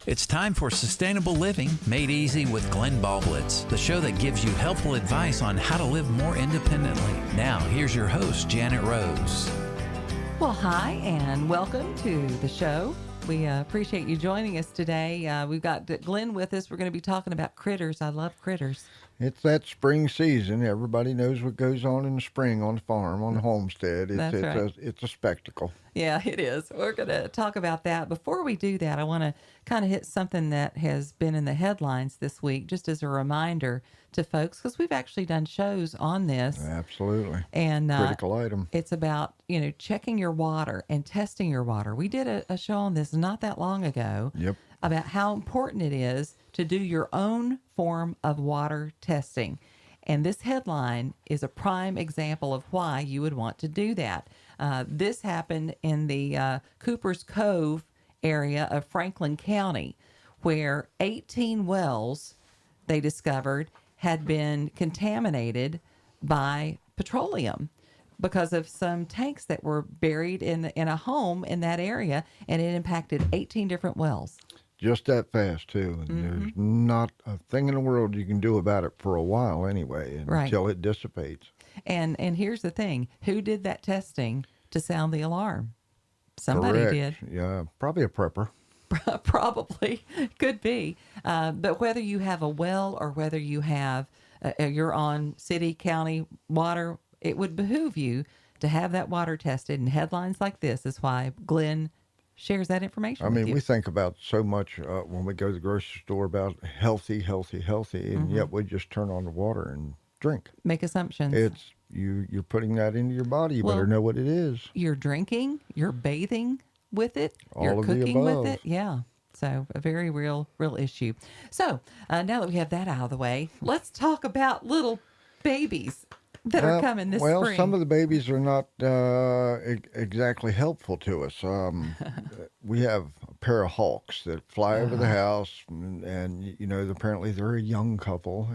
It's time for Sustainable Living Made Easy with Glenn Ballblitz, the show that gives you helpful advice on how to live more independently. Now, here's your host, Janet Rose. Well, hi, and welcome to the show. We appreciate you joining us today. We've got Glenn with us. We're going to be talking about critters. I love critters. It's that spring season. Everybody knows what goes on in the spring on the farm, on the homestead. That's right. It's a spectacle. Yeah, it is. We're going to talk about that. Before we do that, I want to kind of hit something that has been in the headlines this week, just as a reminder to folks, because we've actually done shows on this. Absolutely. And critical item. It's about, checking your water and testing your water. We did a show on this not that long ago. Yep. About how important it is to do your own form of water testing. And this headline is a prime example of why you would want to do that. This happened in the Cooper's Cove area of Franklin County, where 18 wells they discovered had been contaminated by petroleum because of some tanks that were buried in a home in that area, and it impacted 18 different wells. Just that fast, too. And There's not a thing in the world you can do about it for a while anyway, until it dissipates. And here's the thing. Who did that testing to sound the alarm? Somebody Correct. did. Yeah, probably a prepper. Probably. Could be. But whether you have a well or whether you have, you're on city, county water, it would behoove you to have that water tested. And headlines like this is why Glenn shares that information with you. We think about so much when we go to the grocery store about healthy, and yet we just turn on the water and drink. Make assumptions. It's you're putting that into your body. You better know what it is. You're drinking, you're bathing with it, All you're of the cooking with above. it. Yeah. So a very real issue. So now that we have that out of the way, let's talk about little babies that are coming this spring. Well, some of the babies are not exactly helpful to us. We have a pair of hawks that fly over the house, and apparently they're a young couple,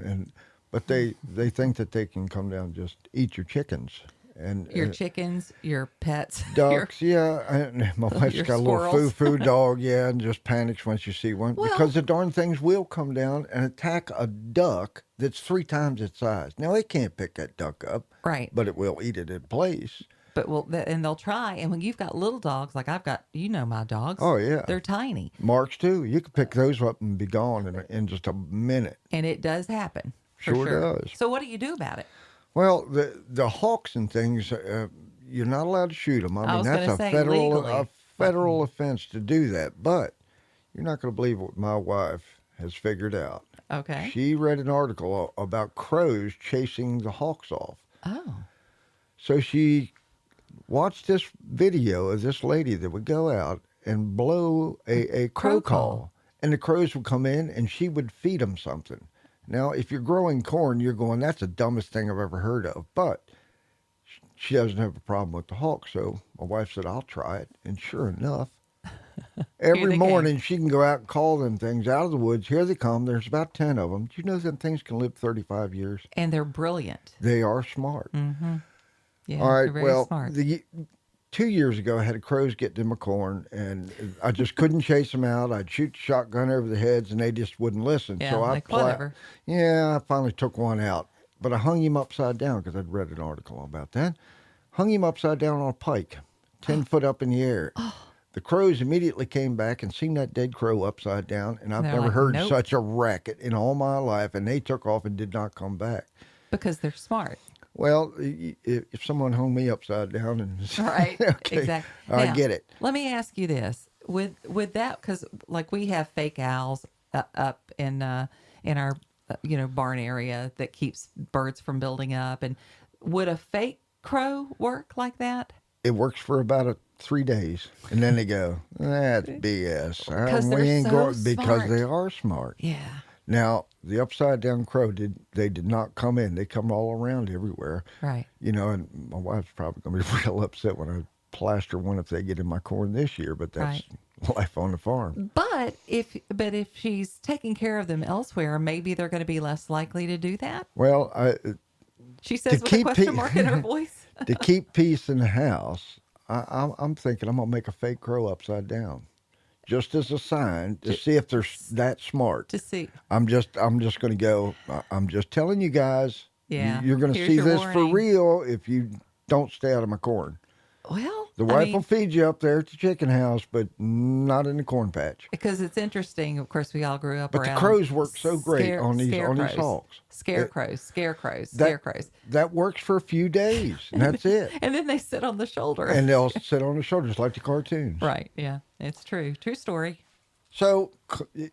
but they think that they can come down and just eat your chickens. And your chickens, your pets, ducks, and my wife's got a little foo-foo dog, and just panics once you see one, because the darn things will come down and attack a duck that's 3 times its size. Now, it can't pick that duck up, right? But it will eat it in place. But and they'll try. And when you've got little dogs, like I've got, my dogs. Oh, yeah. They're tiny. Marks, too. You can pick those up and be gone in just a minute. And it does happen. Sure does. So what do you do about it? Well, the hawks and things, you're not allowed to shoot them. I mean, that's a federal offense to do that. But you're not going to believe what my wife has figured out. Okay. She read an article about crows chasing the hawks off. Oh. So she watched this video of this lady that would go out and blow a crow call. And the crows would come in and she would feed them something. Now, if you're growing corn, you're going, that's the dumbest thing I've ever heard of. But she doesn't have a problem with the hawk. So my wife said, I'll try it. And sure enough, every morning she can go out and call them things out of the woods. Here they come. There's about 10 of them. Do you know them things can live 35 years? And they're brilliant. They are smart. Mm-hmm. Yeah, all right, they're very smart. 2 years ago, I had crows get in my corn, and I just couldn't chase them out. I'd shoot the shotgun over the heads, and they just wouldn't listen. Yeah, so whatever. I finally took one out. But I hung him upside down because I'd read an article about that. Hung him upside down on a pike, 10 foot up in the air. The crows immediately came back and seen that dead crow upside down, and I've never heard such a racket in all my life, and they took off and did not come back. Because they're smart. Well, if someone hung me upside down and right, okay, exactly. I now, get it. Let me ask you this: with that, because like we have fake owls up in our barn area that keeps birds from building up, and would a fake crow work like that? It works for about 3 days, and then they go, that's BS. Because because they are smart. Yeah. Now, the upside down crow they did not come in. They come all around everywhere. Right. And my wife's probably going to be real upset when I plaster one if they get in my corn this year, but that's life on the farm. But if she's taking care of them elsewhere, maybe they're going to be less likely to do that. Well, she says with a question mark in her voice. To keep peace in the house, I'm thinking I'm going to make a fake crow upside down. just as a sign to see if they're that smart. To see. I'm just going to go. I'm just telling you guys. Yeah. You're going to Here's see your this for warning. real if you don't stay out of my corn. Well, The wife will feed you up there at the chicken house, but not in the corn patch. because it's interesting. Of course, we all grew up But the around crows work so great on these hawks. Scarecrows. That works for a few days, and that's it. And then they sit on the shoulder. And they'll sit on the shoulders like the cartoons. Right. Yeah. It's true. True story. So, you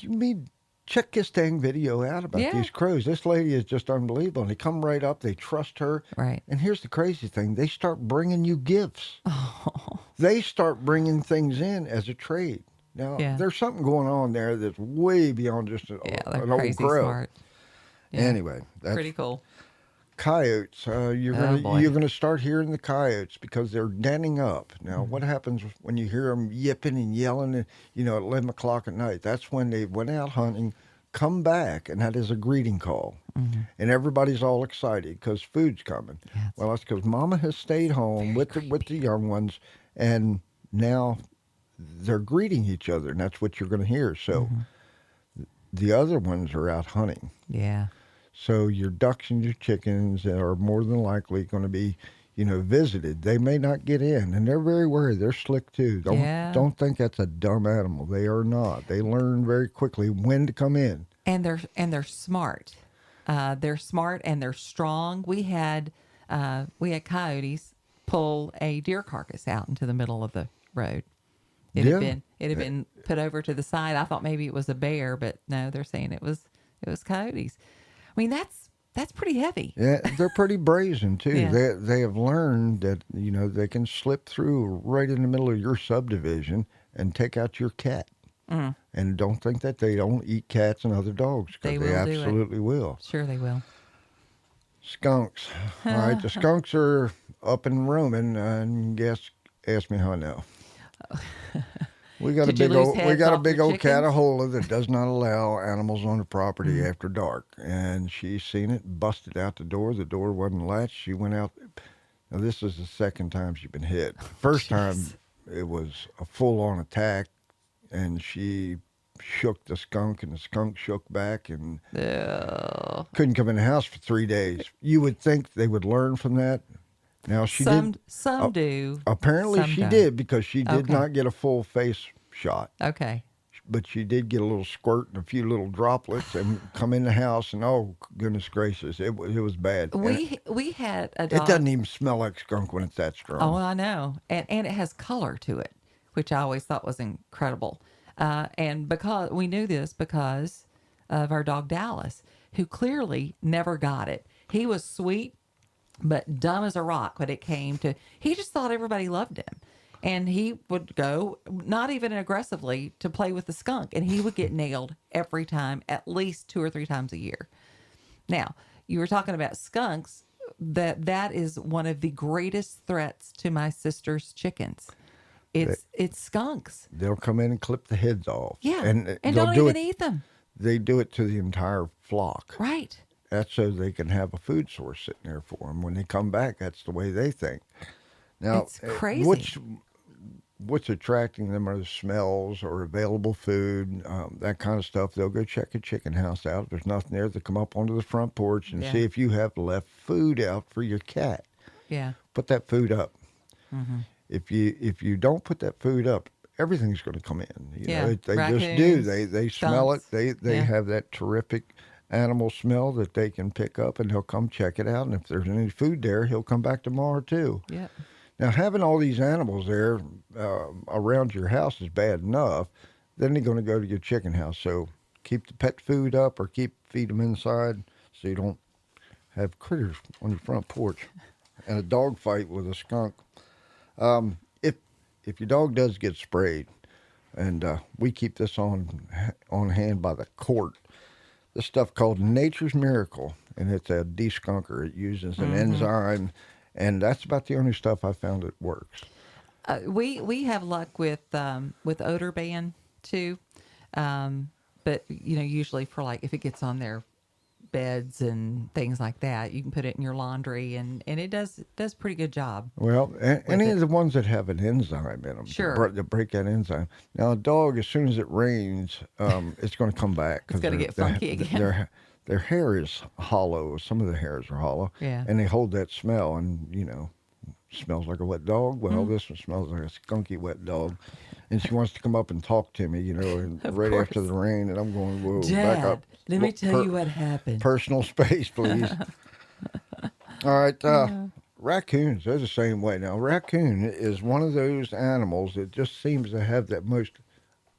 mean check this dang video out about Yeah. these crows. This lady is just unbelievable. And they come right up. They trust her. Right. And here's the crazy thing. They start bringing you gifts. Oh. They start bringing things in as a trade. Now, Yeah. there's something going on there that's way beyond just Yeah. They're an old crazy crow. smart. Yeah. Anyway, that's Pretty cool. coyotes. You're boy. gonna start hearing the coyotes because they're denning up. Now, Mm-hmm. what happens when you hear them yipping and yelling? At 11 o'clock at night. That's when they went out hunting, come back, and that is a greeting call, and everybody's all excited because food's coming. Yeah, it's Well, that's because Mama has stayed home with the young ones, and now they're greeting each other, and that's what you're going to hear. So the other ones are out hunting. Yeah. So your ducks and your chickens are more than likely going to be, visited. They may not get in, and they're very wary. They're slick too. Don't think that's a dumb animal. They are not. They learn very quickly when to come in. And they're smart. They're smart and they're strong. We had coyotes pull a deer carcass out into the middle of the road. It had been put over to the side. I thought maybe it was a bear, but no, they're saying it was coyotes. I mean, that's pretty heavy. Yeah, they're pretty brazen too. Yeah. They have learned that they can slip through right in the middle of your subdivision and take out your cat. And don't think that they don't eat cats and other dogs, They because they will do it. absolutely will. Sure, they will. Skunks. All right, the skunks are up and roaming, and ask me how I know. We got Did you lose heads a off big the old chickens? Catahoula that does not allow animals on the property after dark, and she's seen it, busted out the door. The door wasn't latched. She went out. Now this is the second time she's been hit. First time it was a full-on attack, and she shook the skunk, and the skunk shook back, and couldn't come in the house for 3 days. You would think they would learn from that. Now she did. Some do. Apparently some she don't. did, because she did Okay. not get a full face shot, Okay. but she did get a little squirt and a few little droplets and come in the house, and oh goodness gracious, it was bad. And We had a it dog. doesn't even smell like skunk when it's that strong. Oh, I know, and it has color to it, which I always thought was incredible. And because we knew this because of our dog Dallas, who clearly never got it. He was sweet, but dumb as a rock when it came to. He just thought everybody loved him, and he would go not even aggressively to play with the skunk, and he would get nailed every time, at least 2 or 3 times a year. Now, you were talking about skunks. That is one of the greatest threats to my sister's chickens. It's skunks. They'll come in and clip the heads off. Yeah, and and they'll don't do even it. eat them. They do it to the entire flock. Right. That's so they can have a food source sitting there for them when they come back. That's the way they think. Now, It's crazy. What's attracting them are the smells or available food, that kind of stuff. They'll go check a chicken house out. If there's nothing there, they'll come up onto the front porch and Yeah. see if you have left food out for your cat. Yeah. Put that food up. Mm-hmm. If you don't put that food up, everything's going to come in. Yeah, They just do. raccoons, They smell it. skunks. They Yeah. have that terrific animal smell that they can pick up, and he'll come check it out. And if there's any food there, he'll come back tomorrow too. Yep. Now, having all these animals there around your house is bad enough. Then they're going to go to your chicken house. So keep the pet food up, or feed them inside, so you don't have critters on your front porch. And a dog fight with a skunk. If your dog does get sprayed, and we keep this on hand by the quart, this stuff called Nature's Miracle, and it's a deskunker. It uses an enzyme, and that's about the only stuff I found that works. We have luck with odor ban too, but usually for like if it gets on their beds and things like that. You can put it in your laundry, and it does pretty good job. Well, any it. of the ones that have an enzyme in them, Sure. to break that enzyme. Now, a dog, as soon as it rains, it's going to come back. It's gonna get funky again. Their hair is hollow. Some of the hairs are hollow. Yeah. And they hold that smell, and, smells like a wet dog. Well, Mm-hmm. this one smells like a skunky wet dog. And she wants to come up and talk to me, and Of right after course. the rain, and I'm going, whoa, back Dad, up. let me Well, tell you what happened. Personal space, please. All right. Raccoons, they're the same way. Now, raccoon is one of those animals that just seems to have that most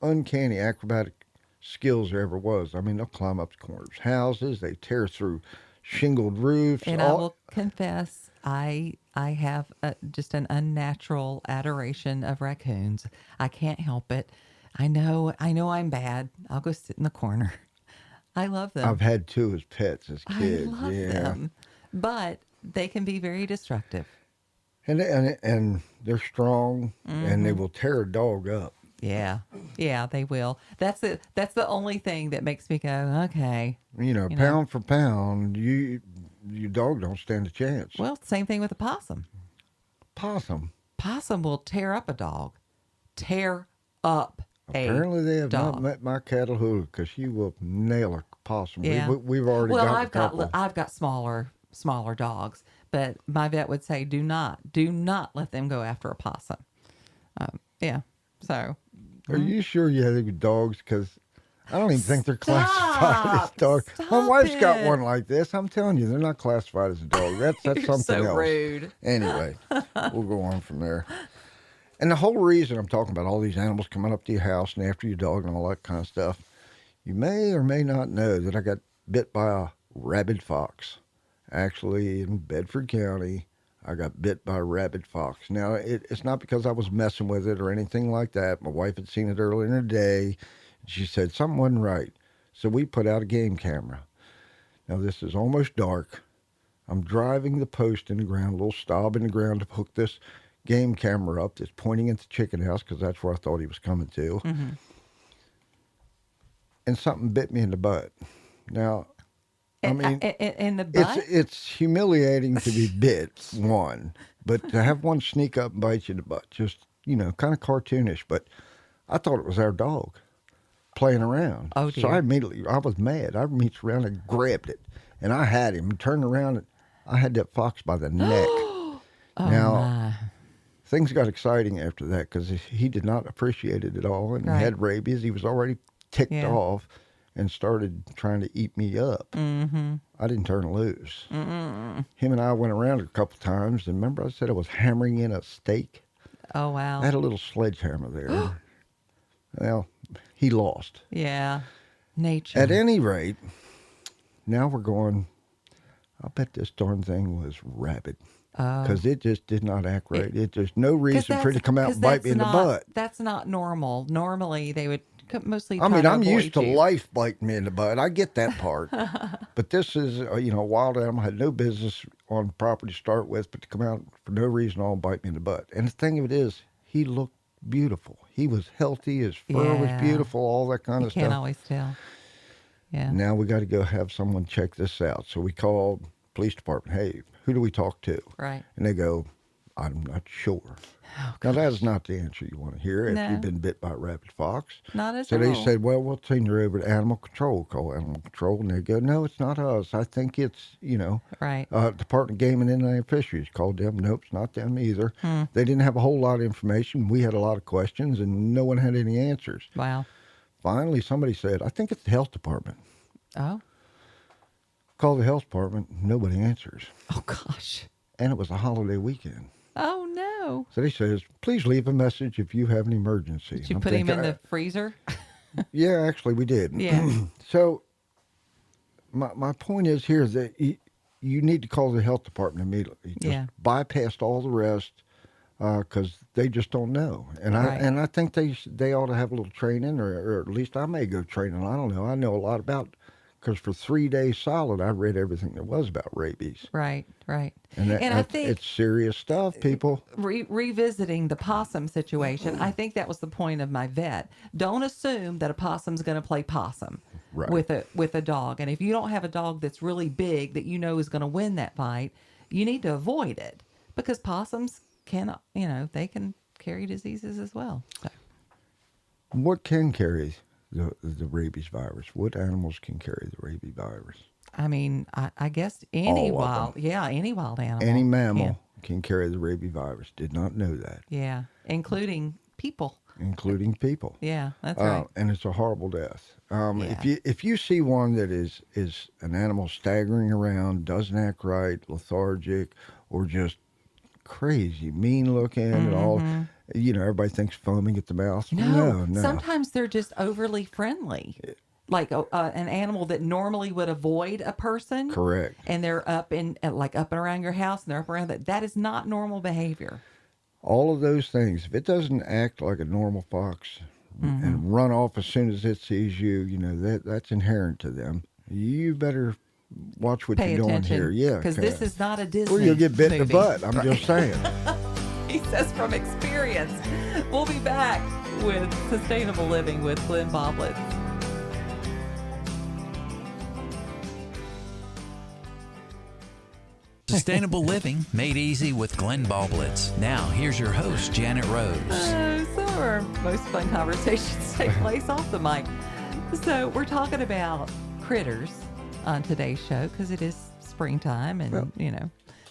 uncanny acrobatic skills there ever was. I mean, they'll climb up the corners of houses. They tear through shingled roofs. And I will confess, I have just an unnatural adoration of raccoons. I can't help it. I know I'm bad. I'll go sit in the corner. I love them. I've had two as pets as kids. I love yeah. them. But they can be very destructive. And they're strong, and they will tear a dog up. Yeah. Yeah, they will. That's the only thing that makes me go, okay. Pound for pound, your dog don't stand a chance. Well, same thing with a possum. Possum. Possum will tear up a dog. Tear up Apparently, they have dog. not met my cattle who, because she will nail a possum. Yeah. We've already well, got I've a couple. got smaller dogs, but my vet would say do not let them go after a possum. Yeah. So. Are you sure you have dogs? Because I don't even think they're classified as Stop. dogs. My Stop wife's got it. one like this. I'm telling you, they're not classified as a dog. That's You're something so else. rude. Anyway, we'll go on from there. And the whole reason I'm talking about all these animals coming up to your house and after your dog and all that kind of stuff, you may or may not know that I got bit by a rabid fox. Actually, in Bedford County, I got bit by a rabid fox. Now, it's not because I was messing with it or anything like that. My wife had seen it earlier in the day. She said something wasn't right. So we put out a game camera. Now, this is almost dark. I'm driving the post in the ground, a little stub in the ground to hook this game camera up that's pointing at the chicken house because that's where I thought he was coming to. Mm-hmm. And something bit me in the butt. Now, I mean, in the butt. it's humiliating to be bit, one, but to have one sneak up and bite you in the butt, just, kind of cartoonish. But I thought it was our dog playing around. Oh, dear. So I was mad. I reached around and grabbed it, and I had him. Turned around, and I had that fox by the neck. Oh, Now, my. things got exciting after that because he did not appreciate it at all, and Right. he had rabies. He was already ticked Yeah. off and started trying to eat me up. Mm-hmm. I didn't turn loose. Mm-mm. Him and I went around a couple times, and remember I said I was hammering in a stake? Oh, wow. I had a little sledgehammer there. Well, he lost. Yeah. Nature. At any rate, now we're going, I bet this darn thing was rabid. Oh. Because it just did not act right. There's no reason for it to come out and bite me in the butt. That's not normal. Normally, they would mostly. I mean, try to I'm used to avoid you. life biting me in the butt. I get that part. But this is, a wild animal. Had no business on property to start with, but to come out for no reason all and bite me in the butt. And the thing of it is, he looked beautiful. He was healthy. His fur was Yeah. beautiful, all that kind You of can't stuff. always tell. Yeah. Now we got to go have someone check this out. So we called police department. Hey, who do we talk to? Right. And they go, I'm not sure. Oh, Now, that is not the answer you want to hear if No. you've been bit by a rabid fox. Not at So all. they said, well, we'll send you over to animal control. Call animal control. And they go, no, it's not us. I think it's, Right. Department of Game and Inland Fisheries. Called them. Nope, it's not them either. Hmm. They didn't have a whole lot of information. We had a lot of questions, and no one had any answers. Wow. Finally, somebody said, I think it's the health department. Oh. Call the health department. Nobody answers. Oh gosh. And it was a holiday weekend. Oh no. So he says, please leave a message if you have an emergency. Did you I'm put him in thinking, the freezer? Yeah, actually, we did. Yeah. So my point is here that you need to call the health department immediately. Just Yeah. bypassed all the rest because they just don't know. And Right. I think they ought to have a little training, or at least I may go training. I don't know. I know a lot about, because for 3 days solid, I read everything there was about rabies. Right. Right. And, I think it's serious stuff, people. revisiting the possum situation, I think that was the point of my vet. Don't assume that a possum's going to play possum. Right. with a dog. And if you don't have a dog that's really big that you know is going to win that fight, you need to avoid it, because possums can, they can carry diseases as well. So. What can carry the rabies virus? What animals can carry the rabies virus? I mean, I guess any All of wild, any wild animal, Any mammal can carry the rabies virus. Did not know that. yeah, including people. Including people. Yeah, that's right. And it's a horrible death. Yeah. If you see one that is an animal staggering around, doesn't act right, lethargic, or just crazy, mean looking and all, everybody thinks foaming at the mouth. No. Sometimes they're just overly friendly. Like an animal that normally would avoid a person. Correct. And they're up and around your house, and they're up around that. That is not normal behavior. All of those things. If it doesn't act like a normal fox and run off as soon as it sees you, that's inherent to them. You better watch what Pay you're attention, doing here. Yeah. Because this is not a Disney Or you'll get bit in the movie. butt. I'm just saying. He says from experience. We'll be back with Sustainable Living with Glenn Boblitz. Sustainable Living Made Easy with Glenn Ballblitz. Now, here's your host, Janet Rose. So our most fun conversations take place off the mic. So we're talking about critters on today's show because it is springtime, and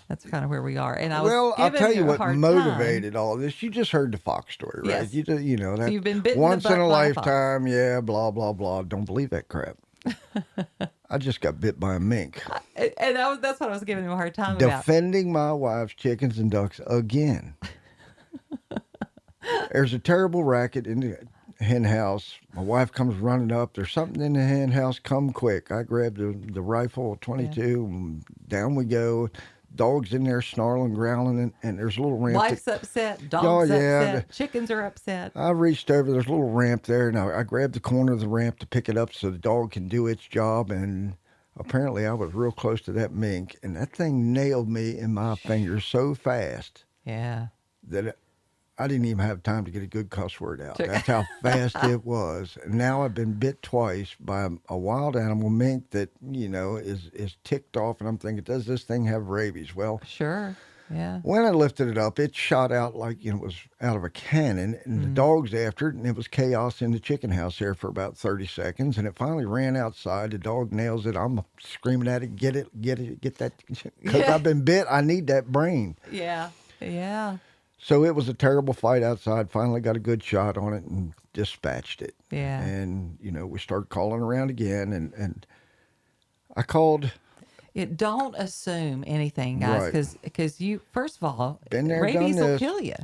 that's kind of where we are. And I was I'll giving tell you a what hard motivated all this. You just heard the fox story, right? Yes. That So you've been bitten in the once butt in a by a fox. lifetime, yeah, blah blah blah. Don't believe that crap. I just got bit by a mink. And that's what I was giving him a hard time about. Defending my wife's chickens and ducks again. There's a terrible racket in the hen house. My wife comes running up. There's something in the hen house. Come quick. I grabbed the rifle, 22, and down we go. Dog's in there snarling, growling, and there's a little ramp. Wife's upset, dog's upset, chickens are upset. I reached over, there's a little ramp there, and I grabbed the corner of the ramp to pick it up so the dog can do its job, and apparently I was real close to that mink, and that thing nailed me in my fingers so fast Yeah. that I didn't even have time to get a good cuss word out. That's how fast it was. And now I've been bit twice by a wild animal mink that, is ticked off, and I'm thinking, does this thing have rabies? Well, Sure. Yeah. when I lifted it up, it shot out like it was out of a cannon, and the dog's after it, and it was chaos in the chicken house there for about 30 seconds, and it finally ran outside. The dog nails it. I'm screaming at it, get that, because I've been bit. I need that brain. Yeah. Yeah. So it was a terrible fight outside. Finally got a good shot on it and dispatched it. Yeah. And, we started calling around again, and I called. Don't assume anything, guys, Right. because you, first of all, Been there, rabies done will this. kill you.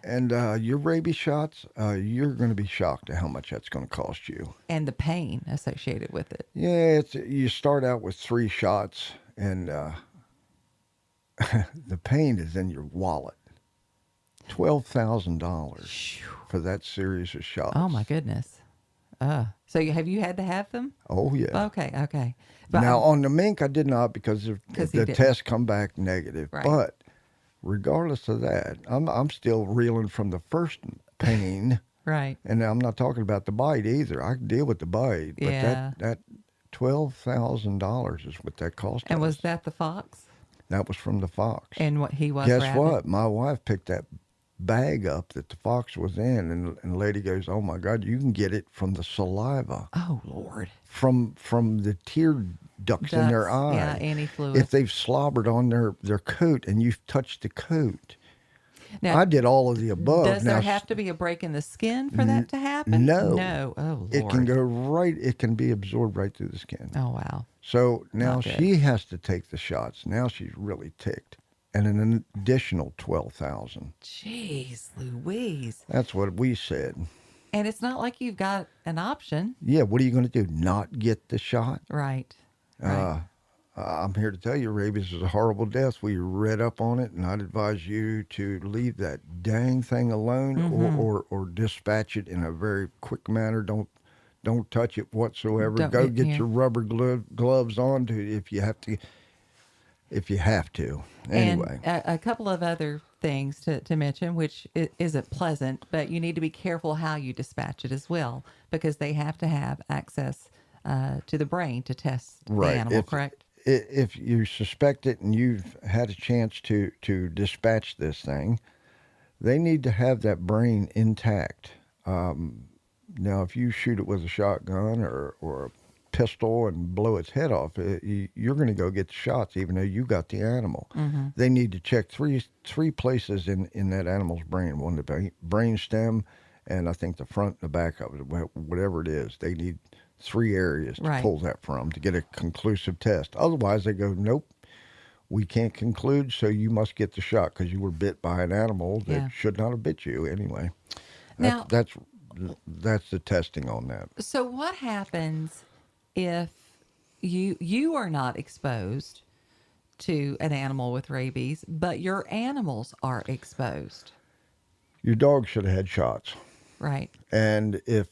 And your rabies shots, you're going to be shocked at how much that's going to cost you. And the pain associated with it. Yeah, you start out with 3 shots, and the pain is in your wallet. $12,000 for that series of shots. Oh my goodness. So have you had to have them? Oh yeah. Okay. But Now on the mink, I did not because he the didn't. test come back negative. Right. But regardless of that, I'm still reeling from the first pain, right. and I'm not talking about the bite either. I can deal with the bite, but Yeah. that $12,000 is what that cost And us. was that the fox? That was from the fox. And what he was Guess rabid? what? My wife picked that bag up that the fox was in, and the lady goes, "Oh my God, you can get it from the saliva, Oh Lord. from the tear ducts in their Ducts, eye. yeah, anti-fluid. If they've slobbered on their coat and you've touched the coat." Now, I did all of the above. does there Now, have to be a break in the skin for that to happen? no. No. Oh Lord. it can go right. It can be absorbed right through the skin. Oh wow. So now Not good. she has to take the shots. Now she's really ticked, and an additional $12,000. Jeez Louise. That's what we said. And it's not like you've got an option. Yeah, what are you going to do? Not get the shot? Right. Right. I'm here to tell you, rabies is a horrible death. We read up on it, and I'd advise you to leave that dang thing alone, or dispatch it in a very quick manner. Don't touch it whatsoever. Don't Go get get near. your rubber gloves on if you have to. If you have to, anyway. And a couple of other things to mention, which isn't pleasant, but you need to be careful how you dispatch it as well, because they have to have access to the brain to test Right. the animal, correct? If you suspect it and you've had a chance to dispatch this thing, they need to have that brain intact. Now, if you shoot it with a shotgun or a pistol and blow its head off, you're going to go get the shots, even though you got the animal. They need to check three places in that animal's brain. One, the brain stem, and I think the front and the back of it, whatever it is. They need 3 areas to pull that from to get a conclusive test. Otherwise, they go, nope, we can't conclude, so you must get the shot because you were bit by an animal that should not have bit you anyway. Now, that's the testing on that. So what happens if you are not exposed to an animal with rabies, but your animals are exposed? Your dog should have had shots. Right. And if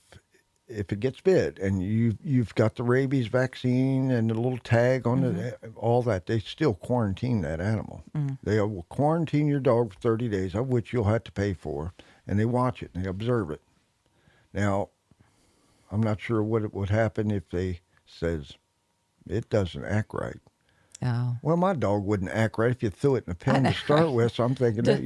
it gets bit and you've got the rabies vaccine and the little tag on it, all that, they still quarantine that animal. They will quarantine your dog for 30 days, of which you'll have to pay for, and they watch it and they observe it. Now, I'm not sure what would happen if they says it doesn't act right. Oh. Well, my dog wouldn't act right if you threw it in a pen to start with, so I'm thinking that,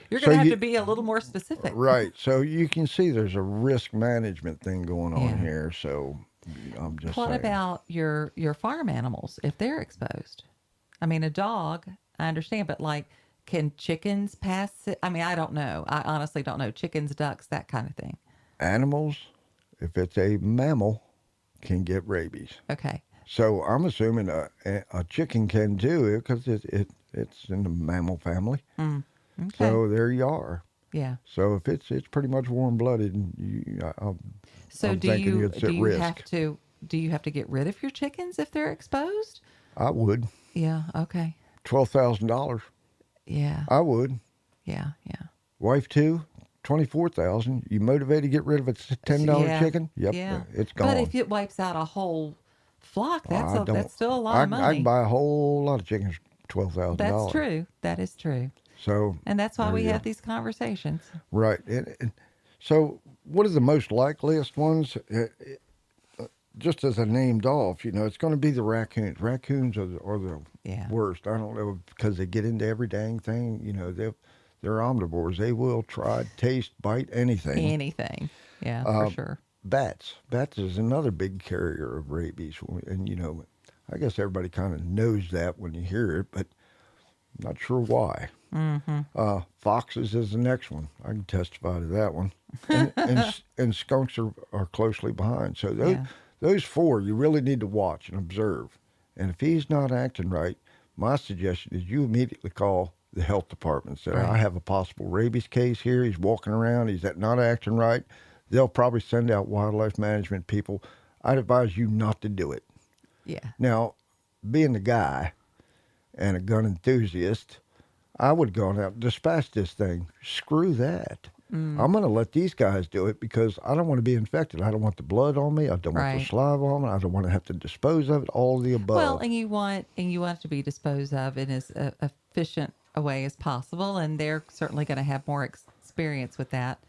You're going to have to be a little more specific. Right. So you can see there's a risk management thing going on here. So I'm just What saying. about your farm animals if they're exposed? I mean, a dog, I understand, but like, can chickens pass it? I mean, I don't know. I honestly don't know. Chickens, ducks, that kind of thing. Animals, if it's a mammal, can get rabies. Okay. So I'm assuming a chicken can too because it's in the mammal family. Okay. So there you are. Yeah. So if it's pretty much warm-blooded, So I'm do thinking you it's at risk. do you have to get rid of your chickens if they're exposed? I would. Yeah. Okay. $12,000. Yeah. I would. Yeah. Yeah. Wife too. 24,000. You motivated to get rid of a $10 chicken? Yep. Yeah. It's gone. But if it wipes out a whole flock, that's still a lot of I money. can buy a whole lot of chickens for $12,000. That's true. That is true. So, and that's why there we you have go. these conversations. Right. So what are the most likeliest ones? Just as I named off, it's going to be the raccoons. Raccoons are the worst. I don't know, because they get into every dang thing. They're omnivores. They will try, taste, bite anything. Anything. Yeah, for sure. Bats. Bats is another big carrier of rabies. And, I guess everybody kind of knows that when you hear it, but I'm not sure why. Foxes is the next one. I can testify to that one. And skunks are closely behind. So those 4 you really need to watch and observe. And if he's not acting right, my suggestion is you immediately call the health department. Say, I have a possible rabies case here. He's walking around. He's not acting right. They'll probably send out wildlife management people. I'd advise you not to do it. Yeah. Now, being the guy and a gun enthusiast, I would go out and dispatch this thing. Screw that. I'm going to let these guys do it because I don't want to be infected. I don't want the blood on me. I don't want the saliva on me. I don't want to have to dispose of it. All of the above. Well, and you want it to be disposed of in as efficient a way as possible, and they're certainly going to have more experience with that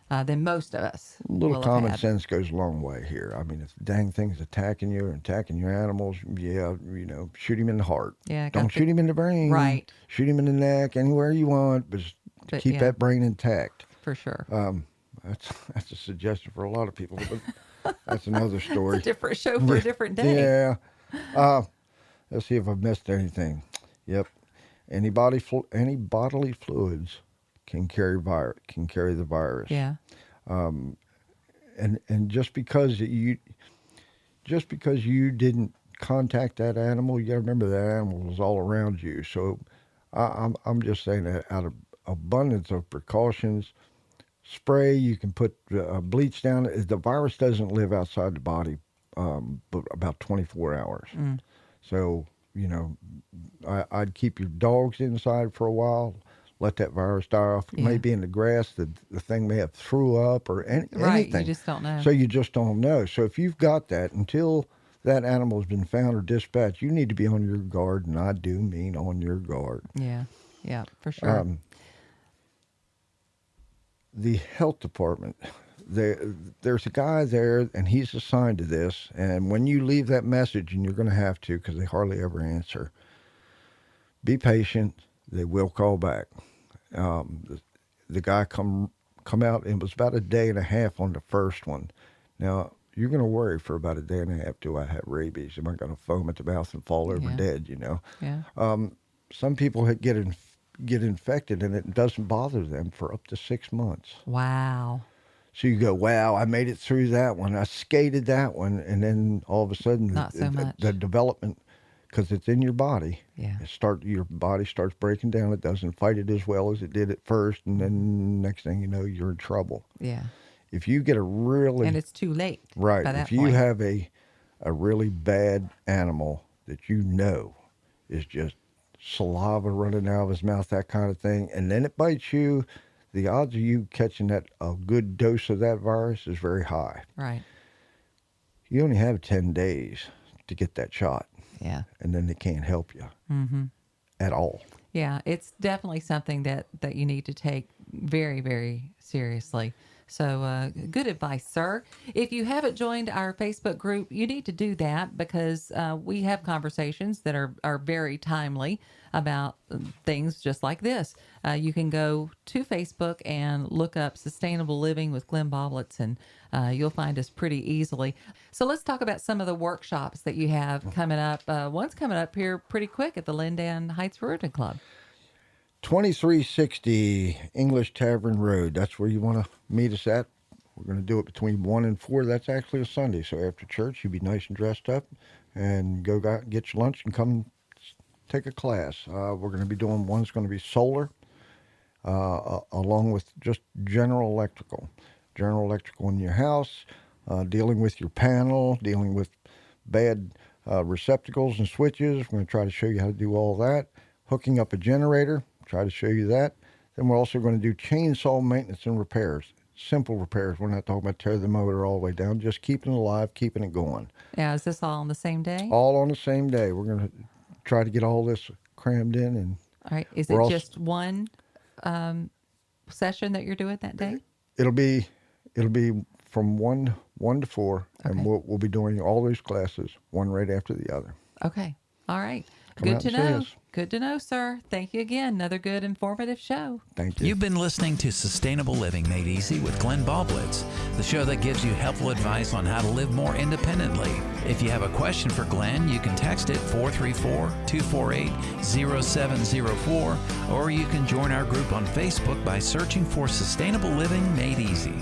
than most of us. A little common sense goes a long way here. I mean, if the dang thing's attacking you or attacking your animals, shoot him in the heart. Yeah, don't shoot him in the brain. Right. Shoot him in the neck, anywhere you want, but keep that brain intact. For sure. That's a suggestion for a lot of people, but that's another story. It's a different show for a different day. Yeah. Let's see if I've missed anything. Yep. Any bodily fluids can carry the virus. Yeah. And just because you didn't contact that animal, you got to remember that animal was all around you. So I'm just saying that out of abundance of precautions, spray, you can put bleach down. The virus doesn't live outside the body but about 24 hours. So, I'd keep your dogs inside for a while, let that virus die off. It may be in the grass. The thing may have threw up or anything. Right, you just don't know. So you just don't know. So if you've got that, until that animal has been found or dispatched, you need to be on your guard, and I do mean on your guard. Yeah, for sure. The health department, there's a guy there, and he's assigned to this. And when you leave that message, and you're going to have to, because they hardly ever answer, be patient. They will call back. The guy come out, and it was about a day and a half on the first one. Now, you're going to worry for about a day and a half. Do I have rabies? Am I going to foam at the mouth and fall over dead, you know? Yeah. Some people get infected, and it doesn't bother them for up to 6 months. Wow. So you go, wow, I made it through that one. I skated that one. And then all of a sudden, Not so much. The development, because it's in your body, Yeah. your body starts breaking down. It doesn't fight it as well as it did at first. And then next thing you know, you're in trouble. Yeah. If you get a really... And it's too late. Right. By that If you point. have a really bad animal that you know is just saliva running out of his mouth, that kind of thing, and then it bites you, the odds of you catching a good dose of that virus is very high. Right. You only have 10 days to get that shot, Yeah. and then they can't help you at all. Yeah, it's definitely something that you need to take very, very seriously. So good advice, sir. If you haven't joined our Facebook group, you need to do that because we have conversations that are very timely about things just like this. You can go to Facebook and look up Sustainable Living with Glenn Boblitz, and you'll find us pretty easily. So let's talk about some of the workshops that you have coming up. One's coming up here pretty quick at the Lindan Heights Rotary Club. 2360 English Tavern Road. That's where you want to meet us at. We're going to do it between 1 and 4. That's actually a Sunday. So after church, you be nice and dressed up and go get your lunch and come take a class. We're going to be doing, one's going to be solar, along with just general electrical in your house, dealing with your panel, dealing with bad receptacles and switches. We're going to try to show you how to do all that. Hooking up a generator, try to show you that. Then we're also going to do chainsaw maintenance and repairs. Simple repairs. We're not talking about tear the motor all the way down, just keeping it alive, keeping it going. Yeah, is this all on the same day? All on the same day. We're going to try to get all this crammed in. And All right. Is it just one session that you're doing that day? It'll be from 1 to 4, Okay. and we'll be doing all those classes, one right after the other. Okay. All right. Come out Good to and see know. us. Good to know, sir. Thank you again. Another good, informative show. Thank you. You've been listening to Sustainable Living Made Easy with Glenn Boblitz, the show that gives you helpful advice on how to live more independently. If you have a question for Glenn, you can text it 434-248-0704, or you can join our group on Facebook by searching for Sustainable Living Made Easy.